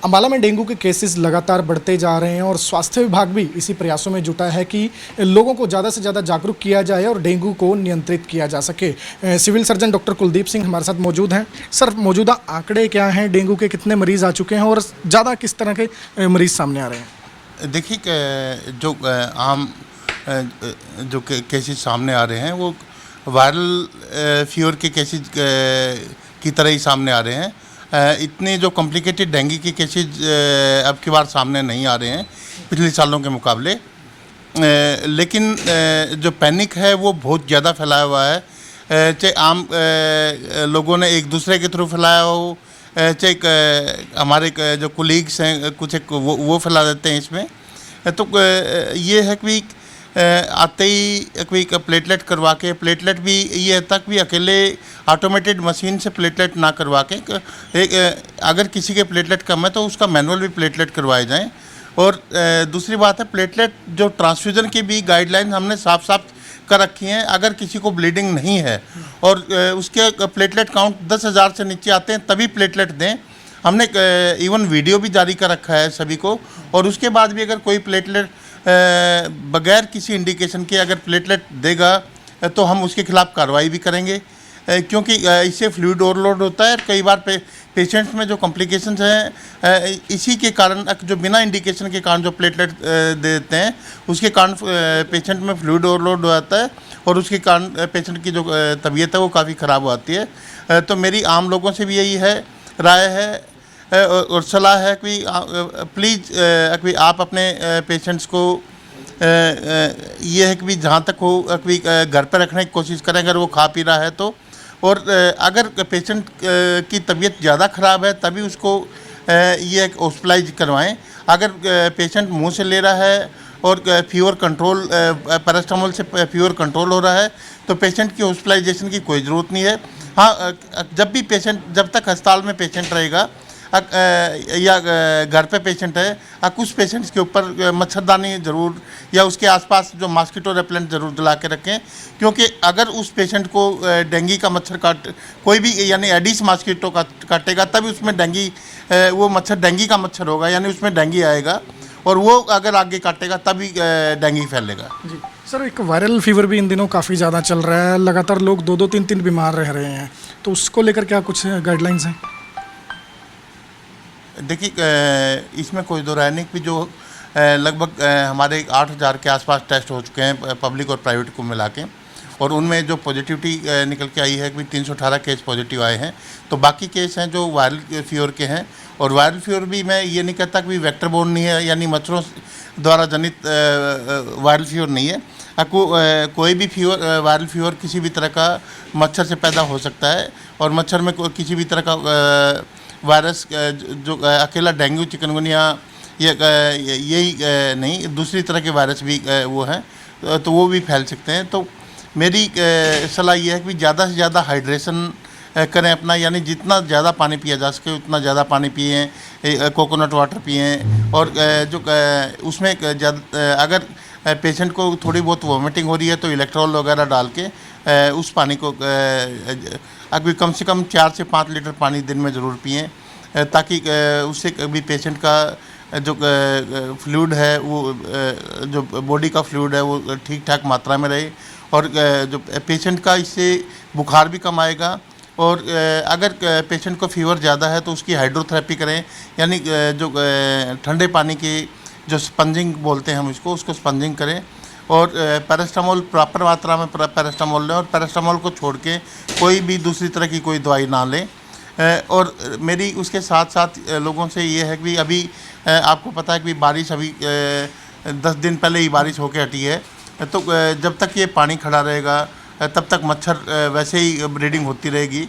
अम्बाला में डेंगू के केसेस लगातार बढ़ते जा रहे हैं और स्वास्थ्य विभाग भी इसी प्रयासों में जुटा है कि लोगों को ज़्यादा से ज़्यादा जागरूक किया जाए और डेंगू को नियंत्रित किया जा सके। Civil surgeon doctor Kuldeep Singh हमारे साथ मौजूद हैं। सर, मौजूदा आंकड़े क्या हैं? डेंगू के कितने मरीज़ आ चुके हैं और ज़्यादा किस तरह के मरीज़ सामने आ रहे हैं? देखिए, जो आम जो केसेस सामने आ रहे हैं वो वायरल फीवर के केसेस की तरह ही सामने आ रहे हैं। इतने जो कॉम्प्लिकेटेड डेंगू के केसेस अब की बार सामने नहीं आ रहे हैं पिछले सालों के मुकाबले। लेकिन जो पैनिक है वो बहुत ज़्यादा फैलाया हुआ है। चाहे आम लोगों ने एक दूसरे के थ्रू फैलाया हो, चाहे हमारे जो कोलीग्स हैं कुछ वो फैला देते हैं इसमें। तो ये है कि आते ही कोई प्लेटलेट करवा के, प्लेटलेट भी ये तक भी अकेले ऑटोमेटेड मशीन से प्लेटलेट ना करवा के अगर किसी के प्लेटलेट कम है तो उसका मैनुअल भी प्लेटलेट करवाए जाएं। और दूसरी बात है, प्लेटलेट जो ट्रांसफ्यूज़न की भी गाइडलाइन हमने साफ साफ कर रखी हैं। अगर किसी को ब्लीडिंग नहीं है और उसके प्लेटलेट काउंट 10,000 से नीचे आते हैं तभी प्लेटलेट दें। हमने इवन वीडियो भी जारी कर रखा है सभी को। और उसके बाद भी अगर कोई प्लेटलेट बगैर किसी इंडिकेशन के अगर प्लेटलेट देगा तो हम उसके खिलाफ कार्रवाई भी करेंगे, क्योंकि इससे फ्लूइड ओवरलोड होता है। कई बार पेशेंट्स में जो कॉम्प्लिकेशंस हैं इसी के कारण, जो बिना इंडिकेशन के कारण जो प्लेटलेट दे देते हैं उसके कारण पेशेंट में फ्लूइड ओवरलोड हो जाता है और उसके कारण पेशेंट की जो तबीयत है वो काफ़ी ख़राब होती है। तो मेरी आम लोगों से भी यही है, राय है और सलाह है कि प्लीज़ कि आप अपने पेशेंट्स को ये है कि जहाँ तक हो कि घर पर रखने की कोशिश करें अगर वो खा पी रहा है तो। और अगर पेशेंट की तबीयत ज़्यादा ख़राब है तभी उसको ये हॉस्पिटलाइज करवाएं। अगर पेशेंट मुंह से ले रहा है और फीवर कंट्रोल, पैरास्टामोल से फीवर कंट्रोल हो रहा है तो पेशेंट की हॉस्पिटलाइजेशन की कोई ज़रूरत नहीं है। हाँ, जब भी पेशेंट, जब तक अस्पताल में पेशेंट रहेगा या घर पे पेशेंट है, कुछ पेशेंट्स के ऊपर मच्छरदानी ज़रूर या उसके आसपास जो मॉस्किटो रेपेलेंट ज़रूर दिला के रखें, क्योंकि अगर उस पेशेंट को डेंगू का मच्छर कोई भी यानी एडिस मॉस्किटो काटेगा तभी उसमें डेंगू वो मच्छर डेंगू का मच्छर होगा, यानी उसमें डेंगू आएगा और वो अगर आगे काटेगा तभी डेंगू फैलेगा। जी सर, एक वायरल फीवर भी इन दिनों काफ़ी ज़्यादा चल रहा है। लगातार लोग 2-2, 3-3 बीमार रह रहे हैं, तो उसको लेकर क्या कुछ गाइडलाइंस हैं? देखिए, इसमें कोई दो राय नहीं कि जो लगभग हमारे 8,000 के आसपास टेस्ट हो चुके हैं पब्लिक और प्राइवेट को मिला के, और उनमें जो पॉजिटिविटी निकल के आई है कि 318 केस पॉजिटिव आए हैं। तो बाकी केस हैं जो वायरल फीवर के हैं। और वायरल फीवर भी मैं ये नहीं कहता कि वेक्टर बोर्न नहीं है, यानी मच्छरों द्वारा जनित वायरल फीवर नहीं है। कोई भी फीवर, वायरल फीवर किसी भी तरह का मच्छर से पैदा हो सकता है। और मच्छर में किसी भी तरह का वायरस, जो अकेला डेंगू चिकनगुनिया यही नहीं, दूसरी तरह के वायरस भी वो हैं, तो वो भी फैल सकते हैं। तो मेरी सलाह ये है कि ज़्यादा से ज़्यादा हाइड्रेशन करें अपना, यानी जितना ज़्यादा पानी पिया जा सके उतना ज़्यादा पानी पिएँ, कोकोनट वाटर पिएँ। और जो उसमें अगर पेशेंट को थोड़ी बहुत वॉमिटिंग हो रही है तो इलेक्ट्रॉल वगैरह डाल के उस पानी को अभी कम से कम 4 से 5 लीटर पानी दिन में ज़रूर पिएँ, ताकि उससे कभी पेशेंट का जो फ्लूइड है वो जो बॉडी का फ्लूइड है वो ठीक ठाक मात्रा में रहे। और जो पेशेंट का इससे बुखार भी कम आएगा। और अगर पेशेंट को फीवर ज़्यादा है तो उसकी हाइड्रोथेरेपी करें, यानी जो ठंडे पानी की जो स्पंजिंग बोलते हैं हम उसको स्पंजिंग करें। और पैरास्टामोल प्रॉपर मात्रा में पैरास्टामोल लें, और पैरास्टामोल को छोड़ के कोई भी दूसरी तरह की कोई दवाई ना लें। और मेरी उसके साथ साथ लोगों से ये है कि अभी आपको पता है कि बारिश अभी 10 दिन पहले ही बारिश होकर हटी है, तो जब तक ये पानी खड़ा रहेगा तब तक मच्छर वैसे ही ब्रीडिंग होती रहेगी।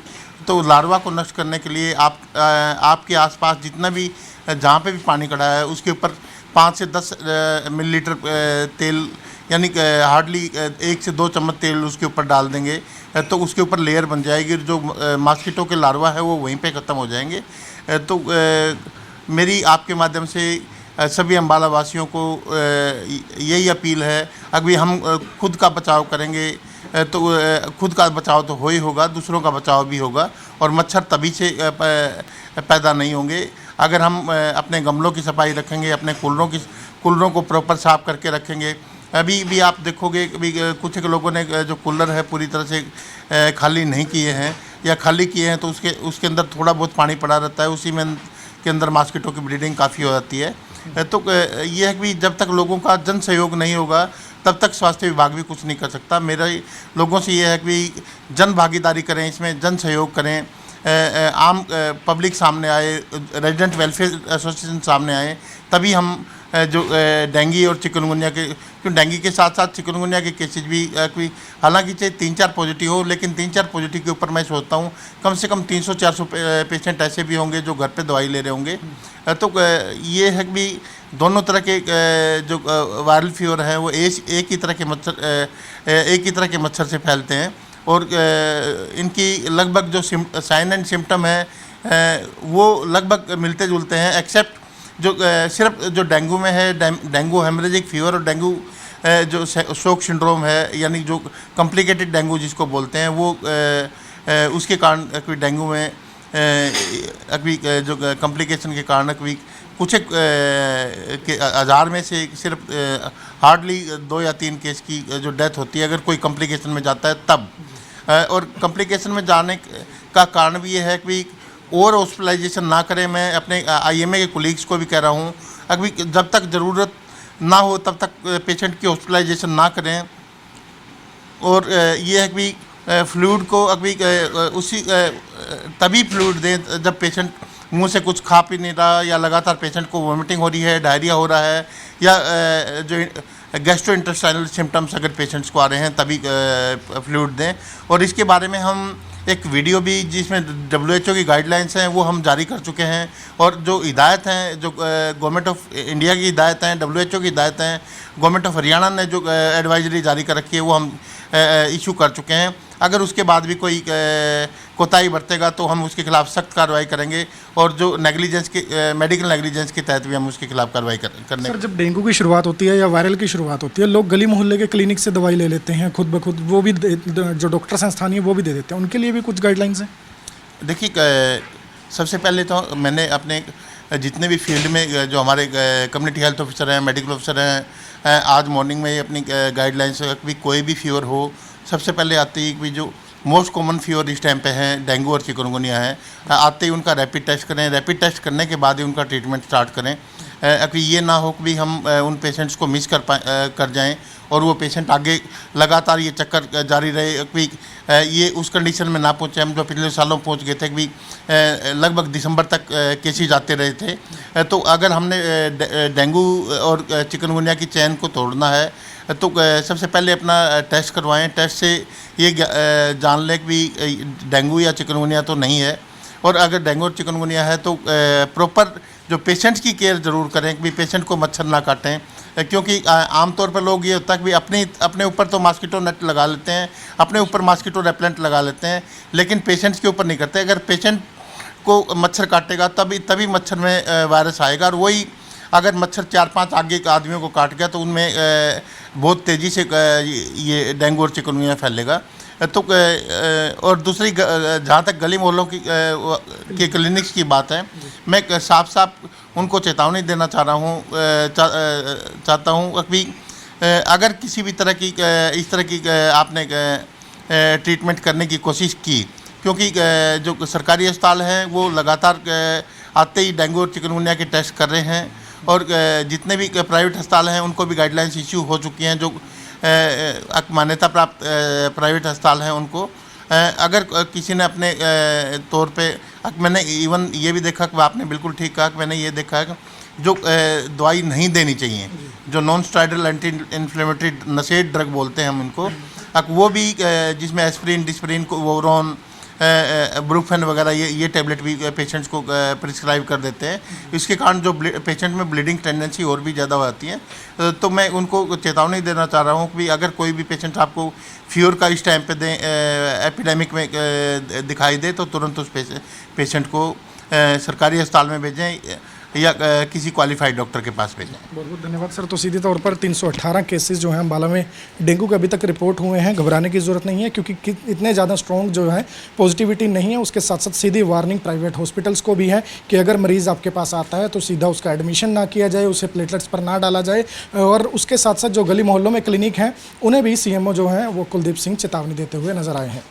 तो लार्वा को नष्ट करने के लिए आपके आसपास जितना भी जहाँ पे भी पानी खड़ा है उसके ऊपर 5 से 10 मिलीलीटर तेल, यानी हार्डली 1 से 2 चम्मच तेल उसके ऊपर डाल देंगे तो उसके ऊपर लेयर बन जाएगी। जो मॉस्किटो के लार्वा है वो वहीं पे ख़त्म हो जाएंगे। तो मेरी आपके माध्यम से सभी अम्बाला वासियों को यही अपील है, अगर हम खुद का बचाव करेंगे तो खुद का बचाव तो हो ही होगा, दूसरों का बचाव भी होगा और मच्छर तभी से पैदा नहीं होंगे अगर हम अपने गमलों की सफाई रखेंगे, अपने कूलरों को प्रॉपर साफ़ करके रखेंगे। अभी भी आप देखोगे अभी कुछ एक लोगों ने जो कूलर है पूरी तरह से खाली नहीं किए हैं, या खाली किए हैं तो उसके अंदर थोड़ा बहुत पानी पड़ा रहता है, उसी में के अंदर मॉस्किटो की ब्रीडिंग काफ़ी हो जाती है। तो ये है कि जब तक लोगों का जन सहयोग नहीं होगा तब तक स्वास्थ्य विभाग भी कुछ नहीं कर सकता। मेरा लोगों से ये है कि जन भागीदारी करें, इसमें जन सहयोग करें, आम पब्लिक सामने आए, रेजिडेंट वेलफेयर एसोसिएशन सामने आए, तभी हम जो डेंगू और चिकनगुनिया के, क्योंकि डेंगू के साथ साथ चिकनगुनिया के केसेज भी कोई, हालांकि चाहे 3-4 पॉजिटिव हो, लेकिन 3-4 पॉजिटिव के ऊपर मैं सोचता हूँ कम से कम 300-400 पेशेंट ऐसे भी होंगे जो घर पे दवाई ले रहे होंगे। तो ये है कि दोनों तरह के जो वायरल फीवर है वो एक ही तरह के मच्छर से फैलते हैं, और इनकी लगभग जो साइन एंड सिम्टम है वो लगभग मिलते जुलते हैं, एक्सेप्ट जो सिर्फ जो डेंगू में है, डेंगू हेमरेजिक फीवर, और डेंगू जो शोक सिंड्रोम है, यानी जो कॉम्प्लिकेटेड डेंगू जिसको बोलते हैं, वो उसके कारण कोई डेंगू में अभी जो कॉम्प्लिकेशन के कारण कोई कुछ एक के हज़ार में से सिर्फ हार्डली 2 या 3 केस की जो डेथ होती है अगर कोई कॉम्प्लिकेशन में जाता है तब। और कॉम्प्लिकेशन में जाने का कारण भी ये है कि और हॉस्पिटलाइजेशन ना करें। मैं अपने IMA के कोलीग्स को भी कह रहा हूँ, अभी जब तक ज़रूरत ना हो तब तक पेशेंट की हॉस्पिटलाइजेशन ना करें। और ये है कि फ्लूइड को अभी तभी फ्लूइड दें जब पेशेंट मुंह से कुछ खा पी नहीं रहा, या लगातार पेशेंट को वॉमिटिंग हो रही है, डायरिया हो रहा है, या जो गैस्ट्रोइंटेस्टाइनल सिम्टम्स अगर पेशेंट्स को आ रहे हैं तभी फ्लूइड दें। और इसके बारे में हम एक वीडियो भी जिसमें WHO की गाइडलाइंस हैं वो हम जारी कर चुके हैं, और जो हिदायत हैं, जो गवर्नमेंट ऑफ इंडिया की हिदायत हैं, WHO की हिदायत हैं, गवर्नमेंट ऑफ हरियाणा ने जो एडवाइजरी जारी कर रखी है वो हम इशू कर चुके हैं। अगर उसके बाद भी कोई कोताही बरतेगा तो हम उसके खिलाफ सख्त कार्रवाई करेंगे, और जो नेग्लिजेंस की मेडिकल नेग्लिजेंस के तहत भी हम उसके खिलाफ कार्रवाई करने। सर, जब डेंगू की शुरुआत होती है या वायरल की शुरुआत होती है, लोग गली मोहल्ले के क्लिनिक से दवाई ले लेते हैं खुद ब खुद, वो भी जो डॉक्टर संस्थानीय वो भी दे देते हैं, उनके लिए भी कुछ गाइडलाइंस हैं? देखिए, सबसे पहले तो मैंने अपने जितने भी फील्ड में जो हमारे कम्युनिटी हेल्थ ऑफिसर हैं, मेडिकल ऑफिसर हैं, आज मॉर्निंग में अपनी गाइडलाइंस भी कोई भी फीवर हो, सबसे पहले आते ही भी जो मोस्ट कॉमन फीवर इस टाइम पे है डेंगू और चिकनगुनिया है, आते ही उनका रैपिड टेस्ट करें, रैपिड टेस्ट करने के बाद ही उनका ट्रीटमेंट स्टार्ट करें। अभी ये ना हो कि हम उन पेशेंट्स को मिस कर जाएं और वो पेशेंट आगे लगातार ये चक्कर जारी रहे कि ये उस कंडीशन में ना पहुँचे हम जो पिछले सालों पहुँच गए थे कि लगभग दिसंबर तक केसेज आते रहे थे। तो अगर हमने डेंगू और चिकनगुनिया की चैन को तोड़ना है तो सबसे पहले अपना टेस्ट करवाएं। टेस्ट से ये जान लें कि डेंगू या चिकनगुनिया तो नहीं है, और अगर डेंगू और चिकनगुनिया है तो प्रॉपर जो पेशेंट्स की केयर ज़रूर करें कि पेशेंट को मच्छर ना काटें, क्योंकि आमतौर पर लोग ये होता है कि अपने ऊपर तो मॉस्किटो नेट लगा लेते हैं, अपने ऊपर मॉस्किटो रेपेलेंट लगा लेते हैं, लेकिन पेशेंट्स के ऊपर नहीं करते। अगर पेशेंट को मच्छर काटेगा तभी मच्छर में वायरस आएगा, और वही अगर मच्छर 4-5 आगे के आदमियों को काट गया तो उनमें बहुत तेज़ी से ये डेंगू और चिकनगुनिया फैलेगा। तो और दूसरी जहाँ तक गली मोहल्लों की क्लिनिक्स की बात है, मैं साफ उनको चेतावनी देना चाहता हूँ कि अगर किसी भी तरह की इस तरह की आपने ट्रीटमेंट करने की कोशिश की, क्योंकि जो सरकारी अस्पताल हैं वो लगातार आते ही डेंगू और चिकनगुनिया के टेस्ट कर रहे हैं, और जितने भी प्राइवेट अस्पताल हैं उनको भी गाइडलाइंस इश्यू हो चुकी हैं। जो मान्यता प्राप्त प्राइवेट अस्पताल हैं उनको अगर किसी ने अपने तौर पे, मैंने इवन ये भी देखा कि आपने बिल्कुल ठीक कहा कि मैंने ये देखा है कि जो दवाई नहीं देनी चाहिए, जो non steroidal anti inflammatory NSAID drug बोलते हैं हम इनको, वो भी जिसमें एस्पिरिन, डिस्पिरिन, वोरोन, ब्रूफेन वगैरह ये टैबलेट भी पेशेंट्स को प्रिस्क्राइब कर देते हैं। इसके कारण जो पेशेंट में ब्लीडिंग टेंडेंसी और भी ज़्यादा हो जाती है। तो मैं उनको चेतावनी देना चाह रहा हूँ कि अगर कोई भी पेशेंट आपको फीवर का इस टाइम पे एपिडेमिक में दिखाई दे तो तुरंत उस पेशेंट को सरकारी अस्पताल में भेजें। या किसी क्वालिफाइड डॉक्टर के पास भेजें। बहुत बहुत धन्यवाद सर। तो सीधे तौर पर 318 केसेस जो हैं अम्बाला में डेंगू के अभी तक रिपोर्ट हुए हैं। घबराने की ज़रूरत नहीं है क्योंकि इतने ज़्यादा स्ट्रॉन्ग जो है पॉजिटिविटी नहीं है। उसके साथ साथ सीधी वार्निंग प्राइवेट हॉस्पिटल्स को भी है कि अगर मरीज़ आपके पास आता है तो सीधा उसका एडमिशन ना किया जाए, उसे प्लेटलेट्स पर ना डाला जाए। और उसके साथ साथ जो गली मोहल्लों में क्लिनिक हैं उन्हें भी सीएमओ जो हैं वो कुलदीप सिंह चेतावनी देते हुए नजर आए हैं।